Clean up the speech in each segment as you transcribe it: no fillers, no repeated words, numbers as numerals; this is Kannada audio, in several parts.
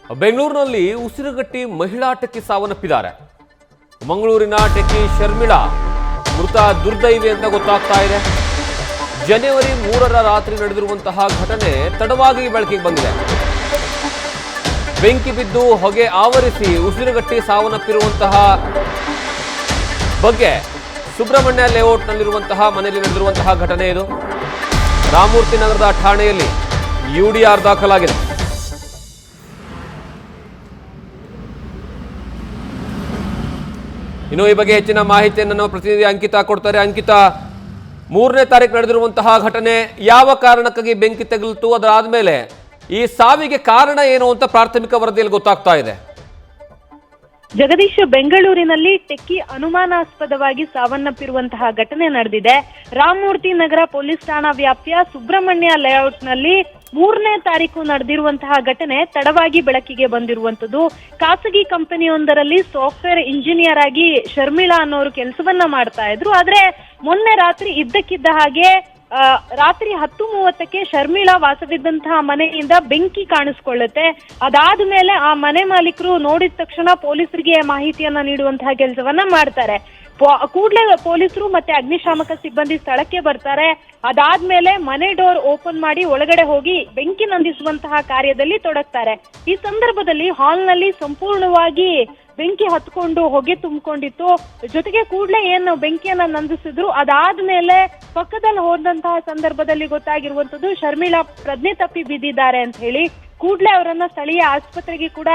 ಬೆಂಗಳೂರಿನಲ್ಲಿ ಉಸಿರುಗಟ್ಟಿ ಮಹಿಳಾ ಟೆಕ್ಕಿ ಸಾವನ್ನಪ್ಪಿದ್ದಾರೆ. ಮಂಗಳೂರಿನ ಟೆಕ್ಕಿ ಶರ್ಮಿಳಾ ಮೃತ ದುರ್ದೈವಿ ಅಂತ ಗೊತ್ತಾಗ್ತಾ ಇದೆ. ಜನವರಿ 3ರ ರಾತ್ರಿ ನಡೆದಿರುವಂತಹ ಘಟನೆ ತಡವಾಗಿ ಬೆಳಕಿಗೆ ಬಂದಿದೆ. ಬೆಂಕಿ ಬಿದ್ದು ಹೊಗೆ ಆವರಿಸಿ ಉಸಿರುಗಟ್ಟಿ ಸಾವನ್ನಪ್ಪಿರುವಂತಹ ಬಗ್ಗೆ ಸುಬ್ರಹ್ಮಣ್ಯ ಲೇಔಟ್ನಲ್ಲಿರುವಂತಹ ಮನೆಯಲ್ಲಿ ನಡೆದಿರುವಂತಹ ಘಟನೆ ಇದು. ರಾಮಮೂರ್ತಿ ನಗರದ ಠಾಣೆಯಲ್ಲಿ ಯುಡಿಆರ್ ದಾಖಲಾಗಿದೆ. ಇನ್ನು ಈ ಬಗ್ಗೆ ಹೆಚ್ಚಿನ ಮಾಹಿತಿಯನ್ನು ನಮ್ಮ ಪ್ರತಿನಿಧಿ ಅಂಕಿತಾ ಕೊಡ್ತಾರೆ. ಅಂಕಿತಾ, 3ನೇ ತಾರೀಕು ನಡೆದಿರುವಂತಹ ಘಟನೆ ಯಾವ ಕಾರಣಕ್ಕಾಗಿ ಬೆಂಕಿ ತಗುಲಿತು, ಅದರಾದ್ಮೇಲೆ ಈ ಸಾವಿಗೆ ಕಾರಣ ಏನು ಅಂತ ಪ್ರಾಥಮಿಕ ವರದಿಯಲ್ಲಿ ಗೊತ್ತಾಗ್ತಾ ಇದೆ? ಜಗದೀಶ್, ಬೆಂಗಳೂರಿನಲ್ಲಿ ಟೆಕ್ಕಿ ಅನುಮಾನಾಸ್ಪದವಾಗಿ ಸಾವನ್ನಪ್ಪಿರುವಂತಹ ಘಟನೆ ನಡೆದಿದೆ. ರಾಮಮೂರ್ತಿ ನಗರ ಪೊಲೀಸ್ ಠಾಣಾ ವ್ಯಾಪ್ತಿಯ ಸುಬ್ರಹ್ಮಣ್ಯ ಲೇಔಟ್ನಲ್ಲಿ 3ನೇ ತಾರೀಕು ನಡೆದಿರುವಂತಹ ಘಟನೆ ತಡವಾಗಿ ಬೆಳಕಿಗೆ ಬಂದಿರುವಂತದ್ದು. ಖಾಸಗಿ ಕಂಪನಿಯೊಂದರಲ್ಲಿ ಸಾಫ್ಟ್ವೇರ್ ಇಂಜಿನಿಯರ್ ಆಗಿ ಶರ್ಮಿಳಾ ಅನ್ನೋರು ಕೆಲಸವನ್ನ ಮಾಡ್ತಾ ಇದ್ರು. ಆದ್ರೆ ಮೊನ್ನೆ ರಾತ್ರಿ ಇದ್ದಕ್ಕಿದ್ದ ಹಾಗೆ ರಾತ್ರಿ 10:30ಕ್ಕೆ ಶರ್ಮಿಳಾ ವಾಸವಿದ್ದಂತಹ ಮನೆಯಿಂದ ಬೆಂಕಿ ಕಾಣಿಸ್ಕೊಳ್ಳುತ್ತೆ. ಅದಾದ ಮೇಲೆ ಆ ಮನೆ ಮಾಲೀಕರು ನೋಡಿದ ತಕ್ಷಣ ಪೊಲೀಸರಿಗೆ ಮಾಹಿತಿಯನ್ನ ನೀಡುವಂತಹ ಕೆಲಸವನ್ನ ಮಾಡ್ತಾರೆ. ಕೂಡಲೇ ಪೊಲೀಸರು ಮತ್ತೆ ಅಗ್ನಿಶಾಮಕ ಸಿಬ್ಬಂದಿ ಸ್ಥಳಕ್ಕೆ ಬರ್ತಾರೆ. ಅದಾದ್ಮೇಲೆ ಮನೆ ಡೋರ್ ಓಪನ್ ಮಾಡಿ ಒಳಗಡೆ ಹೋಗಿ ಬೆಂಕಿ ನಂದಿಸುವಂತಹ ಕಾರ್ಯದಲ್ಲಿ ತೊಡಗ್ತಾರೆ. ಈ ಸಂದರ್ಭದಲ್ಲಿ ಹಾಲ್ನಲ್ಲಿ ಸಂಪೂರ್ಣವಾಗಿ ಬೆಂಕಿ ಹತ್ಕೊಂಡು ಹೊಗೆ ತುಂಬಿಕೊಂಡಿತ್ತು. ಜೊತೆಗೆ ಕೂಡಲೇ ಏನು ಬೆಂಕಿಯನ್ನ ನಂದಿಸಿದ್ರು. ಅದಾದ್ಮೇಲೆ ಪಕ್ಕದಲ್ಲಿ ಹೋದಂತಹ ಸಂದರ್ಭದಲ್ಲಿ ಗೊತ್ತಾಗಿರುವಂತದ್ದು ಶರ್ಮಿಳಾ ಪ್ರಜ್ಞೆ ತಪ್ಪಿ ಬಿದ್ದಿದ್ದಾರೆ ಅಂತ ಹೇಳಿ. ಕೂಡಲೇ ಅವರನ್ನ ಸ್ಥಳೀಯ ಆಸ್ಪತ್ರೆಗೆ ಕೂಡ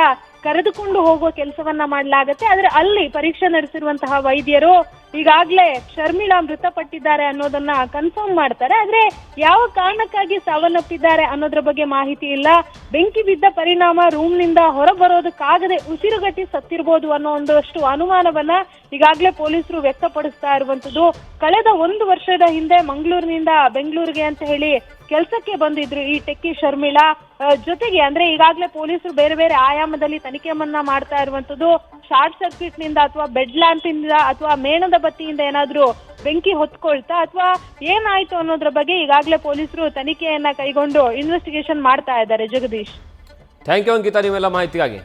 ಕರೆದುಕೊಂಡು ಹೋಗುವ ಕೆಲಸವನ್ನ ಮಾಡಲಾಗತ್ತೆ. ಆದ್ರೆ ಅಲ್ಲಿ ಪರೀಕ್ಷೆ ನಡೆಸಿರುವಂತಹ ವೈದ್ಯರು ಈಗಾಗಲೇ ಶರ್ಮಿಳಾ ಮೃತಪಟ್ಟಿದ್ದಾರೆ ಅನ್ನೋದನ್ನ ಕನ್ಫರ್ಮ್ ಮಾಡ್ತಾರೆ. ಆದ್ರೆ ಯಾವ ಕಾರಣಕ್ಕಾಗಿ ಸಾವನ್ನಪ್ಪಿದ್ದಾರೆ ಅನ್ನೋದ್ರ ಬಗ್ಗೆ ಮಾಹಿತಿ ಇಲ್ಲ. ಬೆಂಕಿ ಬಿದ್ದ ಪರಿಣಾಮ ರೂಮ್ನಿಂದ ಹೊರ ಬರೋದಕ್ಕಾಗದೆ ಉಸಿರುಗಟ್ಟಿ ಸತ್ತಿರಬಹುದು ಅನ್ನೋ ಒಂದಷ್ಟು ಅನುಮಾನವನ್ನ ಈಗಾಗಲೇ ಪೊಲೀಸರು ವ್ಯಕ್ತಪಡಿಸ್ತಾ ಇರುವಂತದ್ದು. ಕಳೆದ 1 ವರ್ಷದ ಹಿಂದೆ ಮಂಗಳೂರಿನಿಂದ ಬೆಂಗಳೂರಿಗೆ ಅಂತ ಹೇಳಿ ಕೆಲಸಕ್ಕೆ ಬಂದಿದ್ರು ಈ ಟೆಕ್ಕಿ ಶರ್ಮಿಳಾ. ಜೊತೆಗೆ ಅಂದ್ರೆ ಈಗಾಗಲೇ ಪೊಲೀಸರು ಬೇರೆ ಬೇರೆ ಆಯಾಮದಲ್ಲಿ ತನಿಖೆಯನ್ನ ಮಾಡ್ತಾ ಇರುವಂತದ್ದು. ಶಾರ್ಟ್ ಸರ್ಕ್ಯೂಟ್ ನಿಂದ ಅಥವಾ ಬೆಡ್ ಲ್ಯಾಂಪ್ ಇಂದ ಅಥವಾ ಮೇಣದ ಬತ್ತಿಯಿಂದ ಏನಾದ್ರೂ ಬೆಂಕಿ ಹೊತ್ಕೊಳ್ತಾ ಅಥವಾ ಏನಾಯ್ತು ಅನ್ನೋದ್ರ ಬಗ್ಗೆ ಈಗಾಗಲೇ ಪೊಲೀಸರು ತನಿಖೆಯನ್ನ ಕೈಗೊಂಡು ಇನ್ವೆಸ್ಟಿಗೇಷನ್ ಮಾಡ್ತಾ ಇದ್ದಾರೆ. ಜಗದೀಶ್, ಥ್ಯಾಂಕ್ ಯು ಅಂಕಿತಾ, ನೀವೆಲ್ಲ ಮಾಹಿತಿಗಾಗಿ.